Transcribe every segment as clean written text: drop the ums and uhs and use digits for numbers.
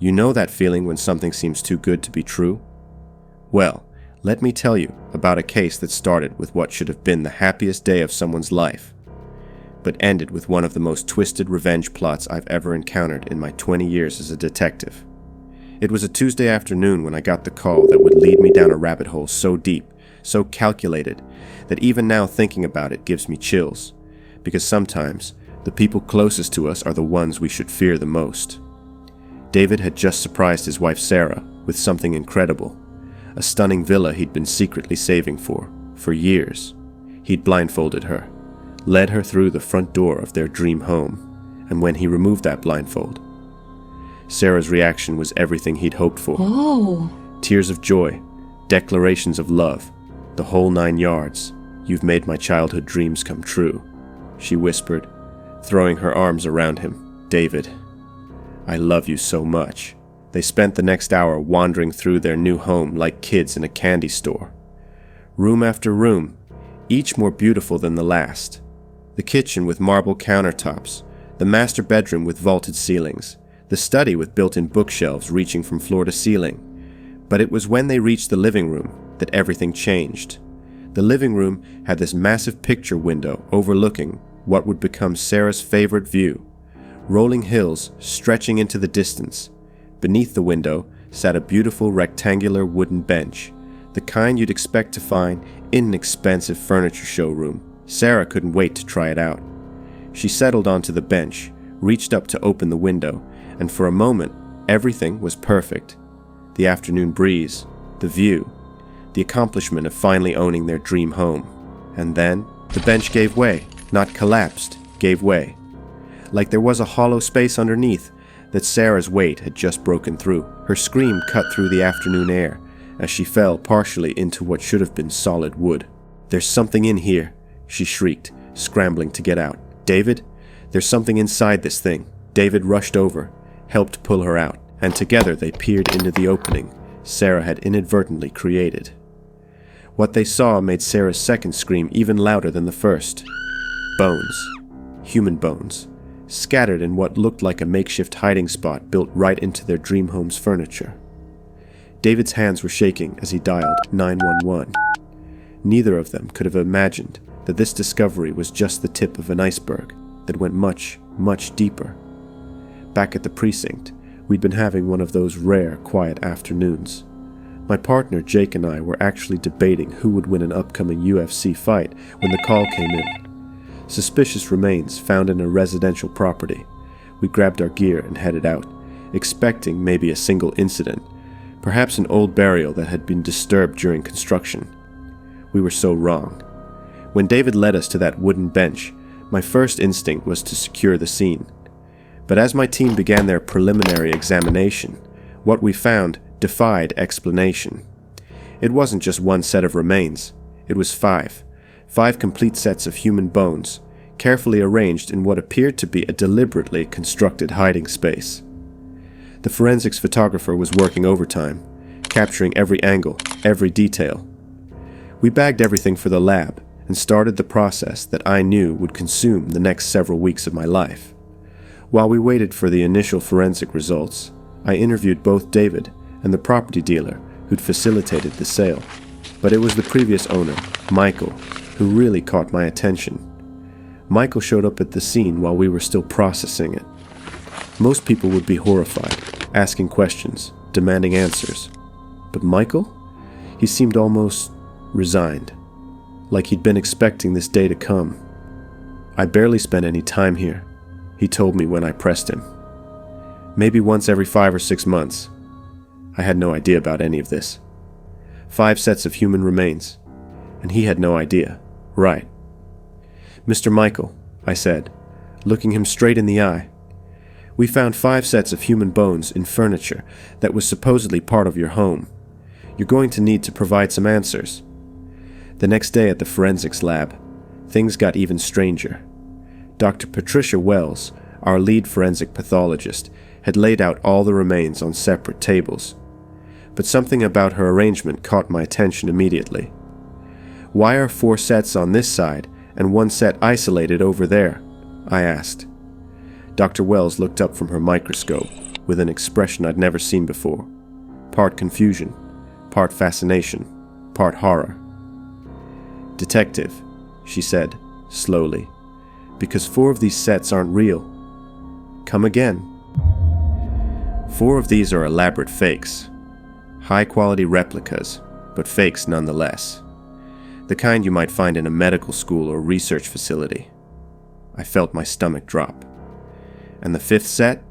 You know that feeling when something seems too good to be true? Well, let me tell you about a case that started with what should have been the happiest day of someone's life, but ended with one of the most twisted revenge plots I've ever encountered in my 20 years as a detective. It was a Tuesday afternoon when I got the call that would lead me down a rabbit hole so deep, so calculated, that even now thinking about it gives me chills, because sometimes the people closest to us are the ones we should fear the most. David had just surprised his wife Sarah with something incredible, a stunning villa he'd been secretly saving for years. He'd blindfolded her, led her through the front door of their dream home, and when he removed that blindfold, Sarah's reaction was everything he'd hoped for. Oh. Tears of joy, declarations of love, the whole 9 yards. "You've made my childhood dreams come true," she whispered, throwing her arms around him. "David, I love you so much." They spent the next hour wandering through their new home like kids in a candy store. Room after room, each more beautiful than the last. The kitchen with marble countertops, the master bedroom with vaulted ceilings, the study with built-in bookshelves reaching from floor to ceiling. But it was when they reached the living room that everything changed. The living room had this massive picture window overlooking what would become Sarah's favorite view, rolling hills stretching into the distance. Beneath the window sat a beautiful rectangular wooden bench, the kind you'd expect to find in an expensive furniture showroom. Sarah couldn't wait to try it out. She settled onto the bench, reached up to open the window, and for a moment, everything was perfect. The afternoon breeze, the view, the accomplishment of finally owning their dream home. And then, the bench gave way, not collapsed, gave way. Like there was a hollow space underneath that Sarah's weight had just broken through. Her scream cut through the afternoon air as she fell partially into what should have been solid wood. "There's something in here," she shrieked, scrambling to get out. "David, there's something inside this thing." David rushed over, helped pull her out, and together they peered into the opening Sarah had inadvertently created. What they saw made Sarah's second scream even louder than the first. Bones. Human bones. Scattered in what looked like a makeshift hiding spot built right into their dream home's furniture. David's hands were shaking as he dialed 911. Neither of them could have imagined that this discovery was just the tip of an iceberg that went much, much deeper. Back at the precinct, we'd been having one of those rare, quiet afternoons. My partner Jake and I were actually debating who would win an upcoming UFC fight when the call came in. Suspicious remains found in a residential property. We grabbed our gear and headed out, expecting maybe a single incident, perhaps an old burial that had been disturbed during construction. We were so wrong. When David led us to that wooden bench, my first instinct was to secure the scene. But as my team began their preliminary examination, what we found defied explanation. It wasn't just one set of remains, it was five complete sets of human bones, carefully arranged in what appeared to be a deliberately constructed hiding space. The forensics photographer was working overtime, capturing every angle, every detail. We bagged everything for the lab and started the process that I knew would consume the next several weeks of my life. While we waited for the initial forensic results, I interviewed both David and the property dealer who'd facilitated the sale. But it was the previous owner, Michael, who really caught my attention. Michael showed up at the scene while we were still processing it. Most people would be horrified, asking questions, demanding answers. But Michael? He seemed almost resigned, like he'd been expecting this day to come. "I barely spend any time here," he told me when I pressed him. "Maybe once every 5 or 6 months." I had no idea about any of this. 5 sets of human remains, and he had no idea. Right. "Mr. Michael," I said, looking him straight in the eye, "we found 5 sets of human bones in furniture that was supposedly part of your home. You're going to need to provide some answers." The next day at the forensics lab, things got even stranger. Dr. Patricia Wells, our lead forensic pathologist, had laid out all the remains on separate tables. But something about her arrangement caught my attention immediately. "Why are 4 sets on this side and 1 set isolated over there?" I asked. Dr. Wells looked up from her microscope, with an expression I'd never seen before. Part confusion, part fascination, part horror. "Detective," she said, slowly, "because 4 of these sets aren't real." "Come again." 4 of these are elaborate fakes. High-quality replicas, but fakes nonetheless. The kind you might find in a medical school or research facility. I felt my stomach drop. And the 5th set?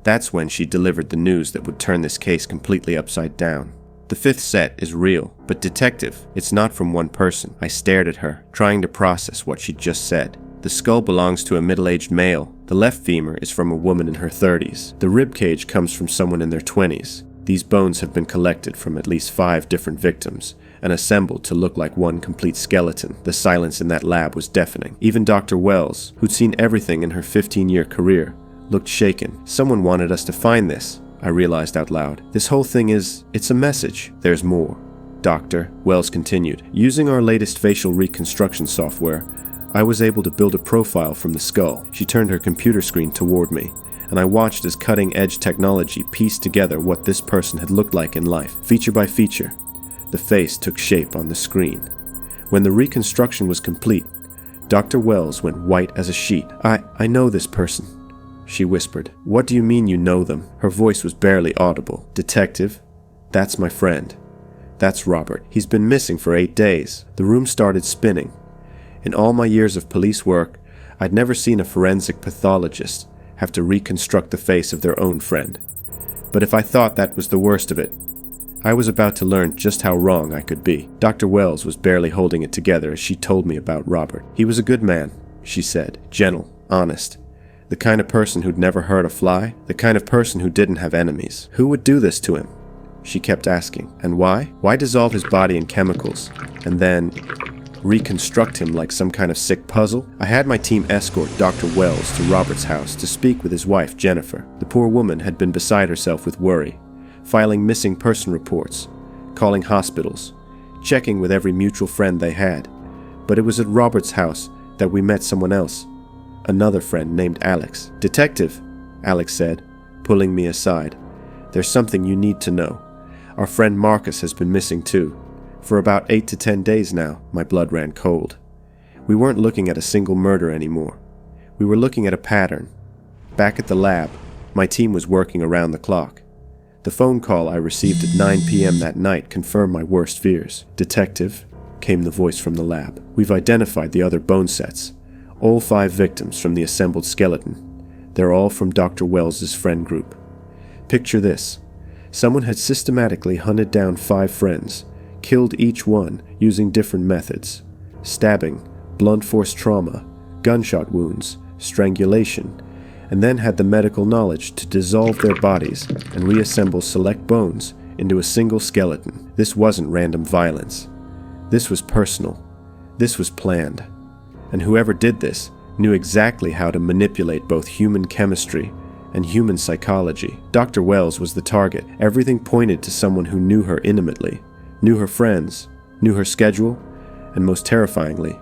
That's when she delivered the news that would turn this case completely upside down. "The 5th set is real, but detective, it's not from one person." I stared at her, trying to process what she'd just said. "The skull belongs to a middle-aged male. The left femur is from a woman in her 30s. The rib cage comes from someone in their 20s. These bones have been collected from at least 5 different victims and assembled to look like one complete skeleton." The silence in that lab was deafening. Even Dr. Wells, who'd seen everything in her 15-year career, looked shaken. "Someone wanted us to find this," I realized out loud. "This whole thing it's a message." "There's more, Doctor," Wells continued. "Using our latest facial reconstruction software, I was able to build a profile from the skull." She turned her computer screen toward me, and I watched as cutting-edge technology pieced together what this person had looked like in life. Feature by feature, the face took shape on the screen. When the reconstruction was complete, Dr. Wells went white as a sheet. I know this person," she whispered. "What do you mean you know them?" Her voice was barely audible. "Detective, that's my friend. That's Robert. He's been missing for 8 days." The room started spinning. In all my years of police work, I'd never seen a forensic pathologist have to reconstruct the face of their own friend. But if I thought that was the worst of it, I was about to learn just how wrong I could be. Dr. Wells was barely holding it together as she told me about Robert. "He was a good man," she said, "gentle, honest. The kind of person who'd never hurt a fly, the kind of person who didn't have enemies. Who would do this to him?" she kept asking. "And why? Why dissolve his body in chemicals, and then reconstruct him like some kind of sick puzzle?" I had my team escort Dr. Wells to Robert's house to speak with his wife, Jennifer. The poor woman had been beside herself with worry, filing missing person reports, calling hospitals, checking with every mutual friend they had. But it was at Robert's house that we met someone else, another friend named Alex. "Detective," Alex said, pulling me aside, "there's something you need to know. Our friend Marcus has been missing too. For about 8 to 10 days now." My blood ran cold. We weren't looking at a single murder anymore. We were looking at a pattern. Back at the lab, my team was working around the clock. The phone call I received at 9 p.m. that night confirmed my worst fears. "Detective," came the voice from the lab, "we've identified the other bone sets. All 5 victims from the assembled skeleton. They're all from Dr. Wells's friend group. Picture this. Someone had systematically hunted down 5 friends, killed each one using different methods: stabbing, blunt force trauma, gunshot wounds, strangulation, and then had the medical knowledge to dissolve their bodies and reassemble select bones into a single skeleton. This wasn't random violence. This was personal. This was planned. And whoever did this knew exactly how to manipulate both human chemistry and human psychology. Dr. Wells was the target. Everything pointed to someone who knew her intimately, knew her friends, knew her schedule, and most terrifyingly,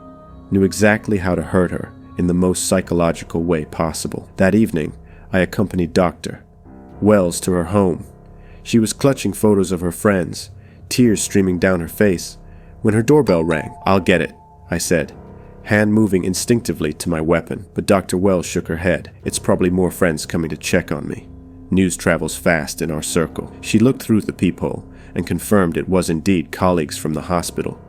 knew exactly how to hurt her in the most psychological way possible. That evening, I accompanied Dr. Wells to her home. She was clutching photos of her friends, tears streaming down her face, when her doorbell rang. "I'll get it," I said, hand moving instinctively to my weapon, but Dr. Wells shook her head. "It's probably more friends coming to check on me. News travels fast in our circle." She looked through the peephole and confirmed it was indeed colleagues from the hospital,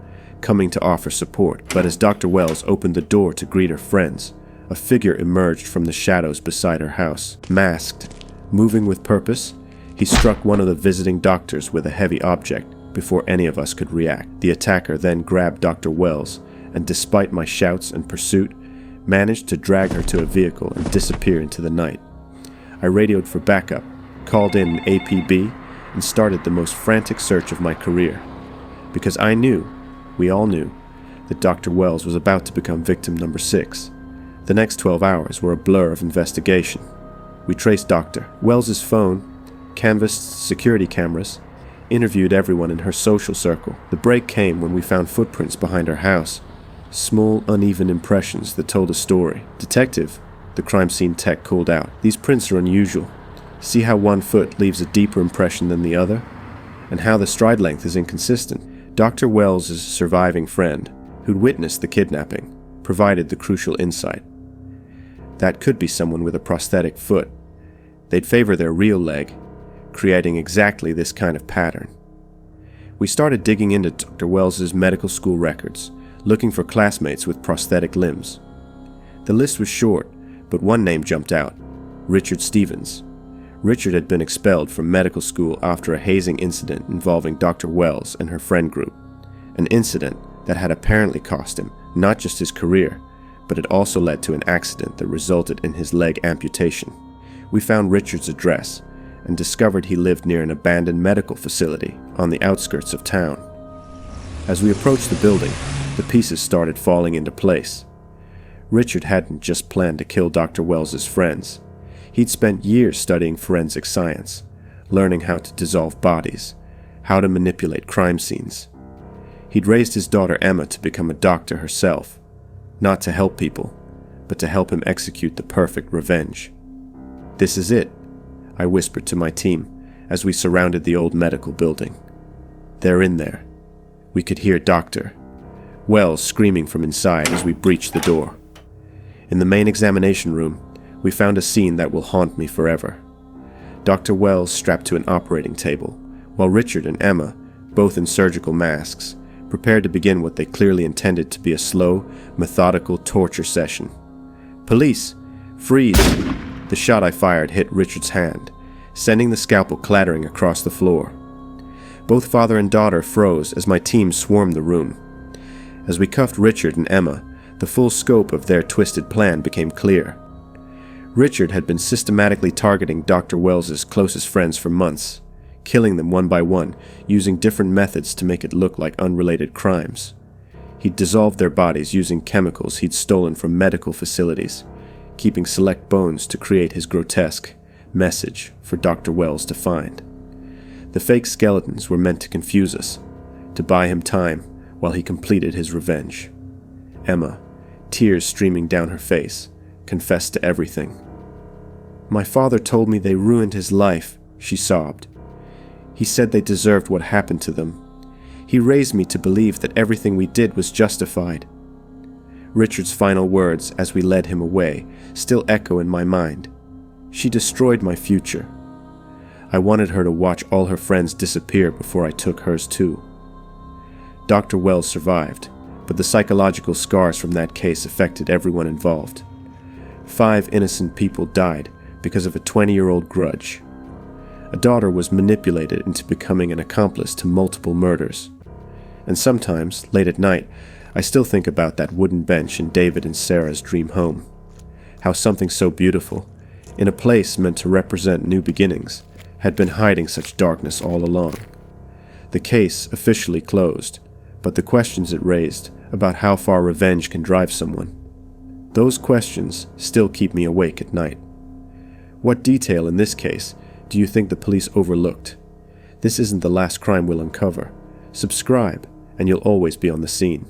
coming to offer support. But as Dr. Wells opened the door to greet her friends, a figure emerged from the shadows beside her house. Masked, moving with purpose, he struck one of the visiting doctors with a heavy object before any of us could react. The attacker then grabbed Dr. Wells and, despite my shouts and pursuit, managed to drag her to a vehicle and disappear into the night. I radioed for backup, called in an APB, and started the most frantic search of my career. Because I knew, we all knew, that Dr. Wells was about to become victim number 6. The next 12 hours were a blur of investigation. We traced Dr. Wells's phone, canvassed security cameras, interviewed everyone in her social circle. The break came when we found footprints behind her house, small, uneven impressions that told a story. "Detective," the crime scene tech called out, "these prints are unusual. See how one foot leaves a deeper impression than the other? And how the stride length is inconsistent? Dr. Wells' surviving friend, who'd witnessed the kidnapping, provided the crucial insight. That could be someone with a prosthetic foot. They'd favor their real leg, creating exactly this kind of pattern. We started digging into Dr. Wells' medical school records, looking for classmates with prosthetic limbs. The list was short, but one name jumped out: Richard Stevens. Richard had been expelled from medical school after a hazing incident involving Dr. Wells and her friend group, an incident that had apparently cost him not just his career, but it also led to an accident that resulted in his leg amputation. We found Richard's address and discovered he lived near an abandoned medical facility on the outskirts of town. As we approached the building, the pieces started falling into place. Richard hadn't just planned to kill Dr. Wells' friends. He'd spent years studying forensic science, learning how to dissolve bodies, how to manipulate crime scenes. He'd raised his daughter Emma to become a doctor herself, not to help people, but to help him execute the perfect revenge. "This is it," I whispered to my team as we surrounded the old medical building. "They're in there." We could hear Dr. Wells screaming from inside as we breached the door. In the main examination room, we found a scene that will haunt me forever. Dr. Wells strapped to an operating table, while Richard and Emma, both in surgical masks, prepared to begin what they clearly intended to be a slow, methodical torture session. "Police! Freeze!" The shot I fired hit Richard's hand, sending the scalpel clattering across the floor. Both father and daughter froze as my team swarmed the room. As we cuffed Richard and Emma, the full scope of their twisted plan became clear. Richard had been systematically targeting Dr. Wells' closest friends for months, killing them one by one, using different methods to make it look like unrelated crimes. He'd dissolved their bodies using chemicals he'd stolen from medical facilities, keeping select bones to create his grotesque message for Dr. Wells to find. The fake skeletons were meant to confuse us, to buy him time while he completed his revenge. Emma, tears streaming down her face, confessed to everything. "My father told me they ruined his life," she sobbed. "He said they deserved what happened to them. He raised me to believe that everything we did was justified." Richard's final words as we led him away still echo in my mind. "She destroyed my future." I wanted her to watch all her friends disappear before I took hers too. Dr. Wells survived, but the psychological scars from that case affected everyone involved. 5 innocent people died because of a 20-year-old grudge. A daughter was manipulated into becoming an accomplice to multiple murders. And sometimes, late at night, I still think about that wooden bench in David and Sarah's dream home. How something so beautiful, in a place meant to represent new beginnings, had been hiding such darkness all along. The case officially closed, but the questions it raised about how far revenge can drive someone, those questions still keep me awake at night. What detail in this case do you think the police overlooked? This isn't the last crime we'll uncover. Subscribe, and you'll always be on the scene.